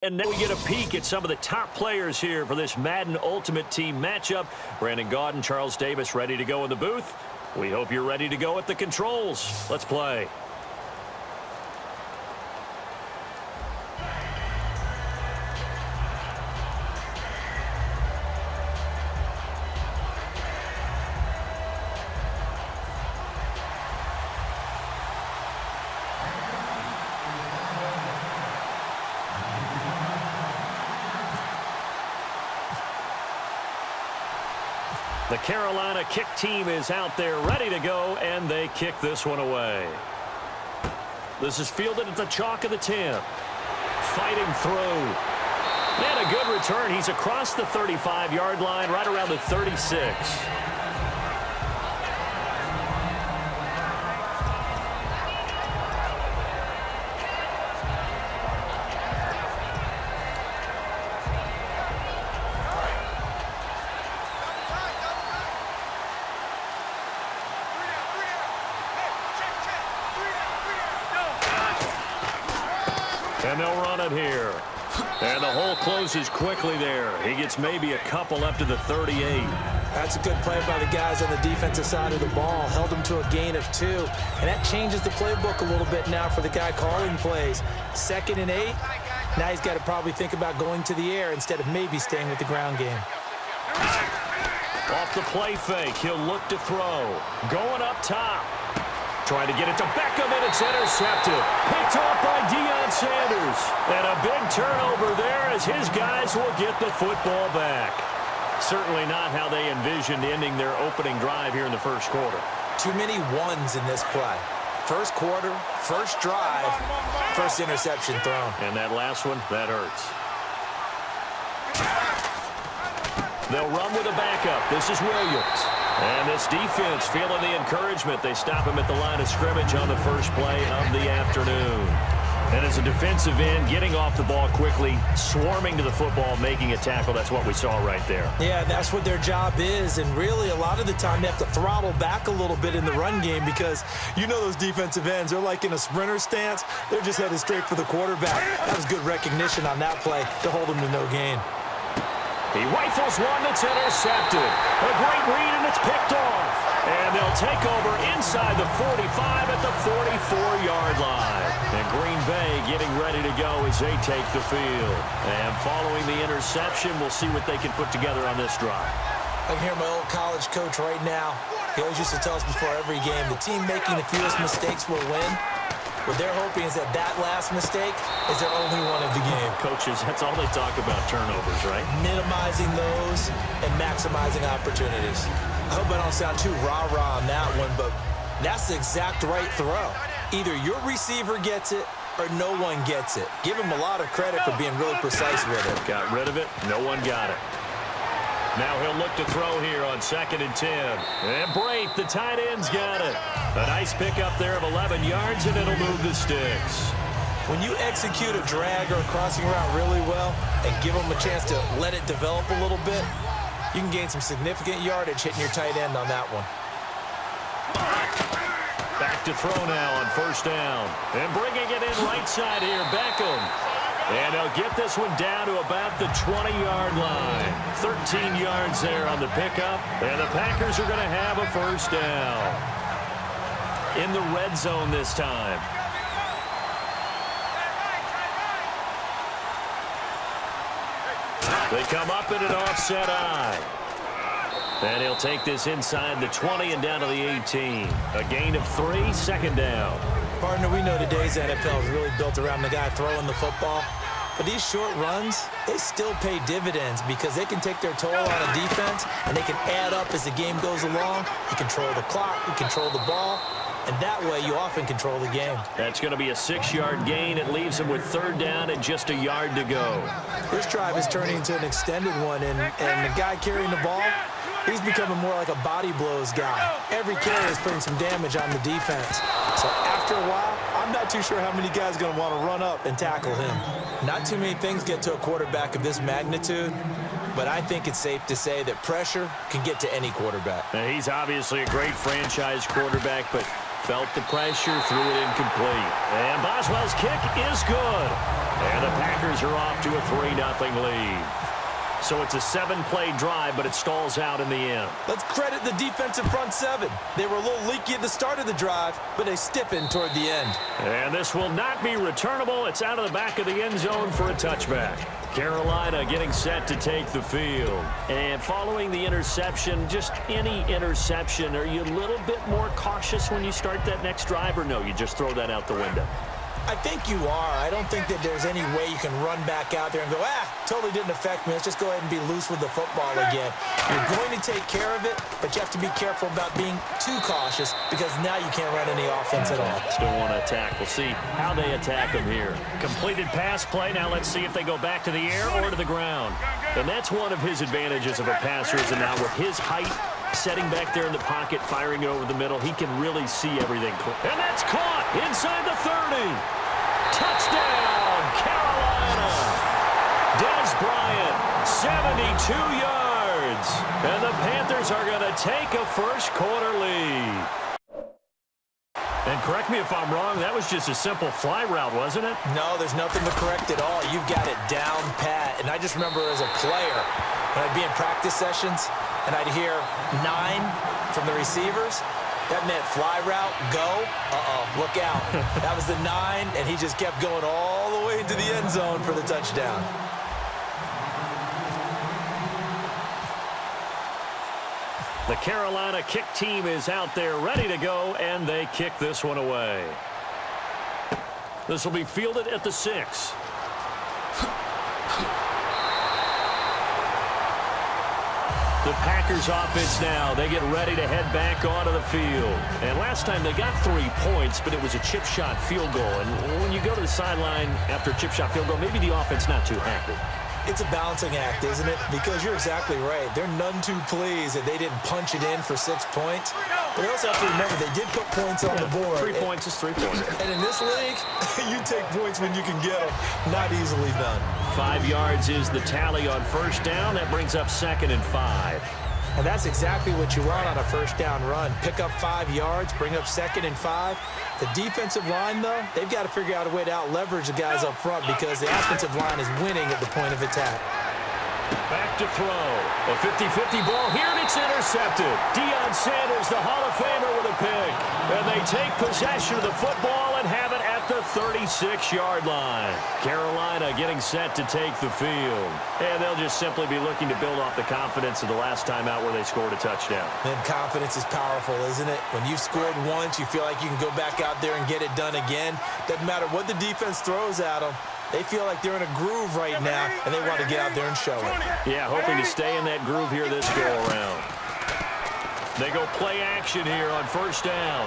And now we get a peek at some of the top players here for this Madden Ultimate Team matchup. Brandon Gaudin, Charles Davis ready to go in the booth. We hope you're ready to go at the controls. Let's play. The Carolina kick team is out there ready to go, and they kick this one away. This is fielded at the chalk of the 10. Fighting through. And a good return. He's across the 35-yard line, right around the 36. And they'll run it here. And the hole closes quickly there. He gets maybe a couple up to the 38. That's a good play by the guys on the defensive side of the ball. Held them to a gain of 2. And that changes the playbook a little bit now for the guy calling plays. 2nd and 8. Now he's got to probably think about going to the air instead of maybe staying with the ground game. Off the play fake, he'll look to throw. Going up top. Trying to get it to Beckham, and it's intercepted. Picked off by Deion Sanders. And a big turnover there as his guys will get the football back. Certainly not how they envisioned ending their opening drive here in the first quarter. Too many ones in this play. First quarter, first drive, first interception thrown. And that last one, that hurts. They'll run with a backup. This is Williams. And this defense feeling the encouragement. They stop him at the line of scrimmage on the first play of the afternoon. And as a defensive end, getting off the ball quickly, swarming to the football, making a tackle. That's what we saw right there. Yeah, that's what their job is. And really, a lot of the time, they have to throttle back a little bit in the run game because you know those defensive ends, they're like in a sprinter stance. They're just headed straight for the quarterback. That was good recognition on that play to hold him to no gain. He rifles one that's intercepted. A great read, and it's picked off. And they'll take over inside the 45 at the 44-yard line. And Green Bay getting ready to go as they take the field. And following the interception, we'll see what they can put together on this drive. I can hear my old college coach right now. He always used to tell us before every game, the team making the fewest mistakes will win. What they're hoping is that last mistake is their only one of the game. Coaches, that's all they talk about, turnovers, right? Minimizing those and maximizing opportunities. I hope I don't sound too rah-rah on that one, but that's the exact right throw. Either your receiver gets it or no one gets it. Give him a lot of credit for being really precise with it. Got rid of it. No one got it. Now he'll look to throw here on 2nd and 10. And Brate, the tight end's got it. A nice pickup there of 11 yards, and it'll move the sticks. When you execute a drag or a crossing route really well and give them a chance to let it develop a little bit, you can gain some significant yardage hitting your tight end on that one. Back to throw now on 1st down. And bringing it in right side here, Beckham. And they'll get this one down to about the 20-yard line. 13 yards there on the pickup. And the Packers are going to have a 1st down. In the red zone this time. They come up in an offset eye. And he'll take this inside the 20 and down to the 18. A gain of 3, 2nd down. Partner, we know today's NFL is really built around the guy throwing the football. But these short runs, they still pay dividends because they can take their toll on a defense and they can add up as the game goes along. You control the clock, you control the ball, and that way you often control the game. That's going to be a 6-yard gain. It leaves him with 3rd down and just a yard to go. This drive is turning into an extended one, and the guy carrying the ball, he's becoming more like a body blows guy. Every carry is putting some damage on the defense. So after a while, I'm not too sure how many guys are going to want to run up and tackle him. Not too many things get to a quarterback of this magnitude, but I think it's safe to say that pressure can get to any quarterback. Now, he's obviously a great franchise quarterback, but felt the pressure, threw it incomplete. And Boswell's kick is good. And the Packers are off to a 3-0 lead. So it's a 7-play drive, but it stalls out in the end. Let's credit the defensive front seven. They were a little leaky at the start of the drive, but they stiffened toward the end. And this will not be returnable. It's out of the back of the end zone for a touchback. Carolina getting set to take the field. And following the interception, just any interception, are you a little bit more cautious when you start that next drive, or no, you just throw that out the window? I think you are. I don't think that there's any way you can run back out there and go, totally didn't affect me. Let's just go ahead and be loose with the football again. You're going to take care of it, but you have to be careful about being too cautious because now you can't run any offense at all. Still want to attack. We'll see how they attack them here. Completed pass play. Now let's see if they go back to the air or to the ground. And that's one of his advantages of a passer, is now with his height, setting back there in the pocket, firing it over the middle, he can really see everything. And that's caught inside the 30. Touchdown, Carolina. Dez Bryant, 72 yards. And the Panthers are going to take a first-quarter lead. And correct me if I'm wrong, that was just a simple fly route, wasn't it? No, there's nothing to correct at all. You've got it down pat. And I just remember as a player, when I'd be in practice sessions, and I'd hear 9 from the receivers, that meant fly route, go, look out. That was the 9, and he just kept going all the way into the end zone for the touchdown. The Carolina kick team is out there ready to go, and they kick this one away. This will be fielded at the 6. The Packers offense now. They get ready to head back onto the field. And last time they got 3 points, but it was a chip shot field goal. And when you go to the sideline after a chip shot field goal, maybe the offense not too happy. It's a balancing act, isn't it? Because you're exactly right. They're none too pleased that they didn't punch it in for 6 points. But they also have to remember they did put points on the board. 3 points is 3 points. And in this league, you take points when you can get them. Not easily done. 5 yards is the tally on first down. That brings up 2nd and 5. And that's exactly what you want on a first down run. Pick up 5 yards, bring up 2nd and 5. The defensive line, though, they've got to figure out a way to out-leverage the guys up front because the offensive line is winning at the point of attack. Back to throw. A 50-50 ball here, and it's intercepted. Deion Sanders, the Hall of Famer, with a pick. And they take possession of the football and have it at the 36-yard line. Carolina getting set to take the field. And they'll just simply be looking to build off the confidence of the last time out where they scored a touchdown. And confidence is powerful, isn't it? When you've scored once, you feel like you can go back out there and get it done again. Doesn't matter what the defense throws at them. They feel like they're in a groove right now, and they want to get out there and show it. Yeah, hoping to stay in that groove here this go-around. They go play action here on first down.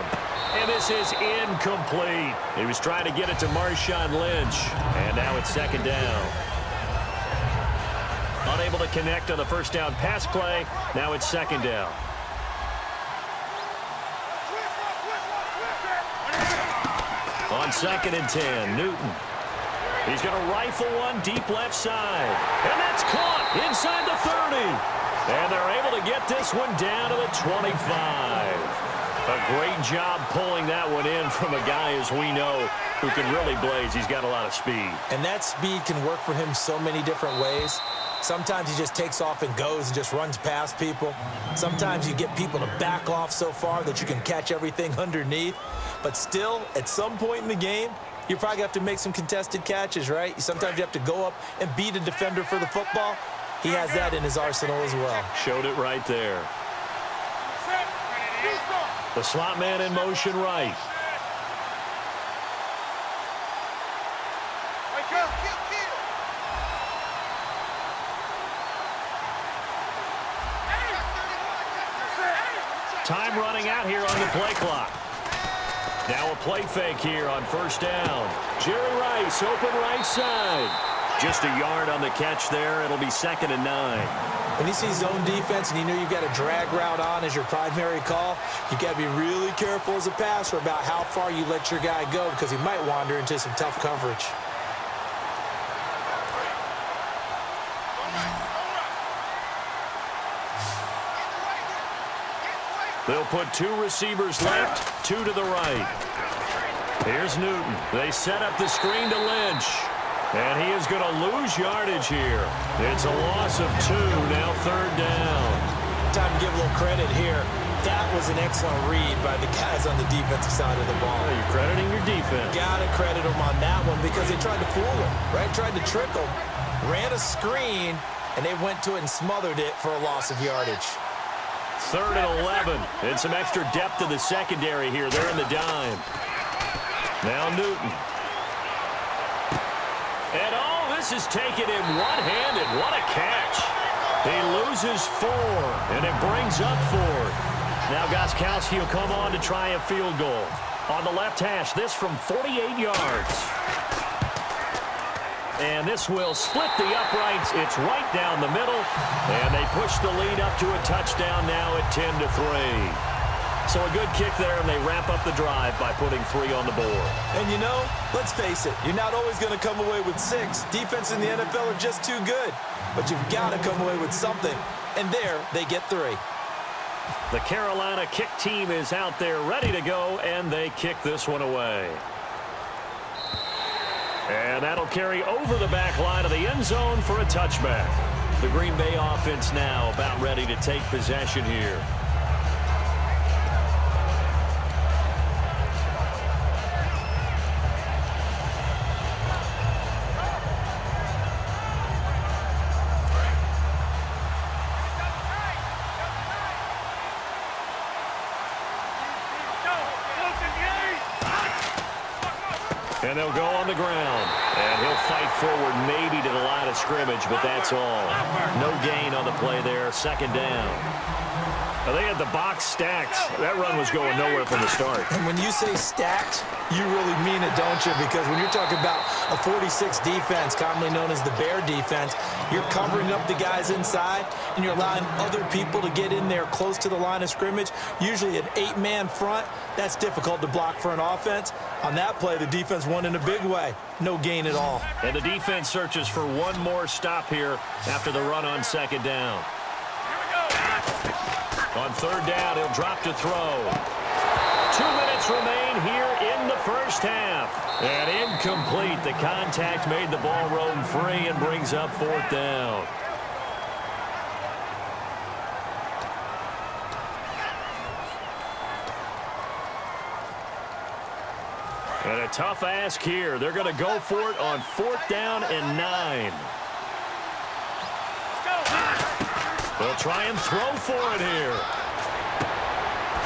And this is incomplete. He was trying to get it to Marshawn Lynch. And now it's 2nd down. Unable to connect on the first down pass play. Now it's 2nd down. On 2nd and 10, Newton. He's going to rifle one deep left side. And that's caught inside the 30. And they're able to get this one down to the 25. A great job pulling that one in from a guy, as we know, who can really blaze. He's got a lot of speed. And that speed can work for him so many different ways. Sometimes he just takes off and goes and just runs past people. Sometimes you get people to back off so far that you can catch everything underneath. But still, at some point in the game, you probably have to make some contested catches, right? Sometimes you have to go up and beat a defender for the football. He has that in his arsenal as well. Showed it right there. The slot man in motion right. Time running out here on the play clock. Now a play fake here on first down. Jerry Rice, open right side. Just a yard on the catch there. It'll be 2nd and 9. When you see zone defense and you know you've got a drag route on as your primary call, you got to be really careful as a passer about how far you let your guy go because he might wander into some tough coverage. They'll put 2 receivers left, 2 to the right. Here's Newton. They set up the screen to Lynch. And he is going to lose yardage here. It's a loss of 2, now 3rd down. Time to give a little credit here. That was an excellent read by the guys on the defensive side of the ball. Oh, you're crediting your defense. Got to credit them on that one because they tried to fool him, right? Tried to trick him. Ran a screen, and they went to it and smothered it for a loss of yardage. 3rd and 11. And some extra depth to the secondary here. They're in the dime. Now Newton. And all this is taken in one-handed. What a catch. He loses 4, and it brings up 4th. Now Gostkowski will come on to try a field goal. On the left hash, this from 48 yards. And this will split the uprights. It's right down the middle. And they push the lead up to a touchdown now at 10-3. So a good kick there, and they wrap up the drive by putting 3 on the board. And you know, let's face it, you're not always going to come away with 6. Defense in the NFL are just too good. But you've got to come away with something. And there, they get 3. The Carolina kick team is out there ready to go, and they kick this one away. And that'll carry over the back line of the end zone for a touchback. The Green Bay offense now about ready to take possession here. And they'll go on the ground. And he'll fight forward maybe to the line of scrimmage, but that's all. No gain on the play there. 2nd down. Now they had the box stacked. That run was going nowhere from the start. And when you say stacked, you really mean it, don't you? Because when you're talking about a 46 defense, commonly known as the Bear defense, you're covering up the guys inside, and you're allowing other people to get in there close to the line of scrimmage. Usually an 8-man front. That's difficult to block for an offense. On that play, the defense won in a big way. No gain at all. And the defense searches for one more stop here after the run on 2nd down. On 3rd down, he'll drop to throw. 2 minutes remain here in the first half. And incomplete. The contact made the ball roam free and brings up 4th down. And a tough ask here. They're going to go for it on 4th down and 9. They'll try and throw for it here.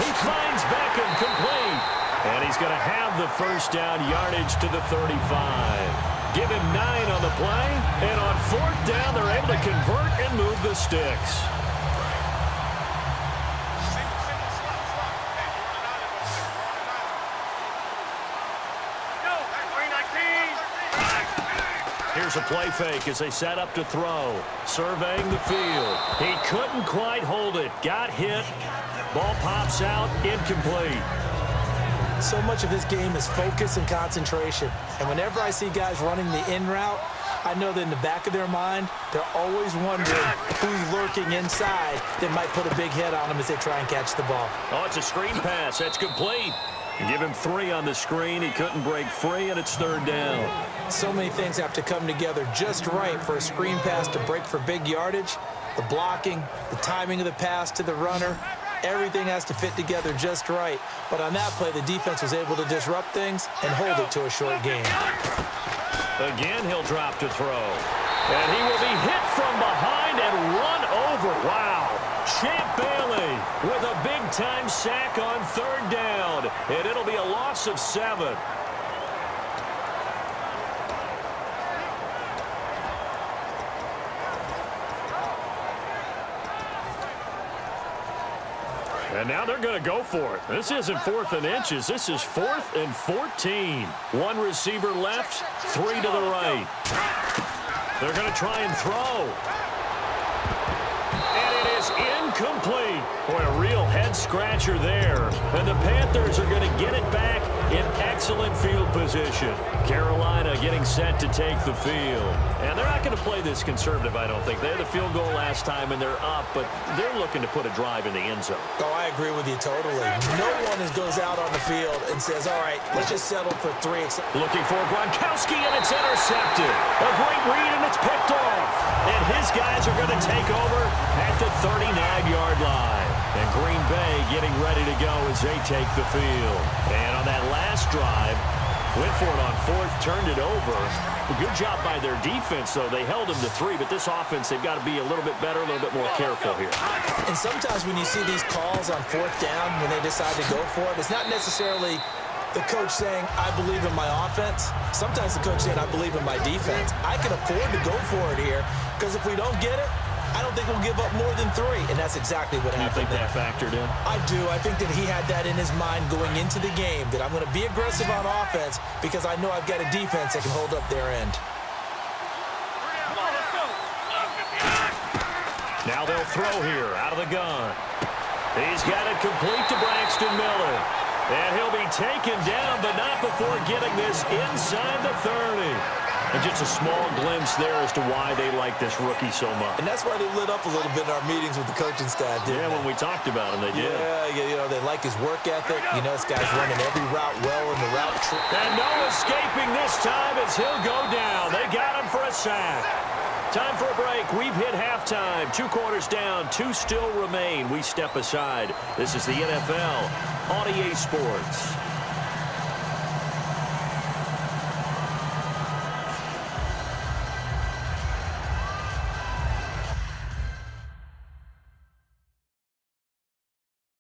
He finds Beckham complete. And he's going to have the 1st down, yardage to the 35. Give him 9 on the play. And on 4th down, they're able to convert and move the sticks. Here's a play fake as they set up to throw. Surveying the field. He couldn't quite hold it. Got hit. Ball pops out. Incomplete. So much of this game is focus and concentration. And whenever I see guys running the in route, I know that in the back of their mind, they're always wondering who's lurking inside that might put a big hit on them as they try and catch the ball. Oh, it's a screen pass. That's complete. Give him 3 on the screen. He couldn't break free, and it's 3rd down. So many things have to come together just right for a screen pass to break for big yardage. The blocking, the timing of the pass to the runner, everything has to fit together just right. But on that play, the defense was able to disrupt things and hold it to a short game. Again, he'll drop to throw. And he will be hit from behind and run over. Wow. Champ Bailey with a big-time sack on 3rd down. And it'll be a loss of 7. And now they're going to go for it. This isn't 4th and inches. This is 4th and 14. 1 receiver left, 3 to the right. They're going to try and throw. And it is incomplete. Boy, a real head-scratcher there. And the Panthers are going to get it back in excellent field position. Carolina getting set to take the field. And they're not going to play this conservative, I don't think. They had a field goal last time, and they're up, but they're looking to put a drive in the end zone. Oh, I agree with you totally. No one goes out on the field and says, all right, let's just settle for 3. Looking for Gronkowski, and it's intercepted. A great read, and it's picked off. And his guys are going to take over at the 39-yard line. And Green Bay getting ready to go as they take the field. And on that last drive, went for it on 4th, turned it over. A good job by their defense, though. They held them to 3, but this offense, they've got to be a little bit better, a little bit more careful here. And sometimes when you see these calls on 4th down, when they decide to go for it, it's not necessarily the coach saying, I believe in my offense. Sometimes the coach saying, I believe in my defense. I can afford to go for it here, because if we don't get it, I don't think we'll give up more than 3, and that's exactly what happened. You think that factored in? I do. I think that he had that in his mind going into the game, that I'm going to be aggressive on offense because I know I've got a defense that can hold up their end. Now they'll throw here out of the gun. He's got it complete to Braxton Miller. And he'll be taken down, but not before getting this inside the 30. And just a small glimpse there as to why they like this rookie so much. And that's why they lit up a little bit in our meetings with the coaching staff, didn't they? When we talked about him, they did. Yeah, they like his work ethic. You know, this guy's running every route well in the route tree. And no escaping this time as he'll go down. They got him for a sack. Time for a break. We've hit halftime. 2 quarters down. 2 still remain. We step aside. This is the NFL on EA Sports.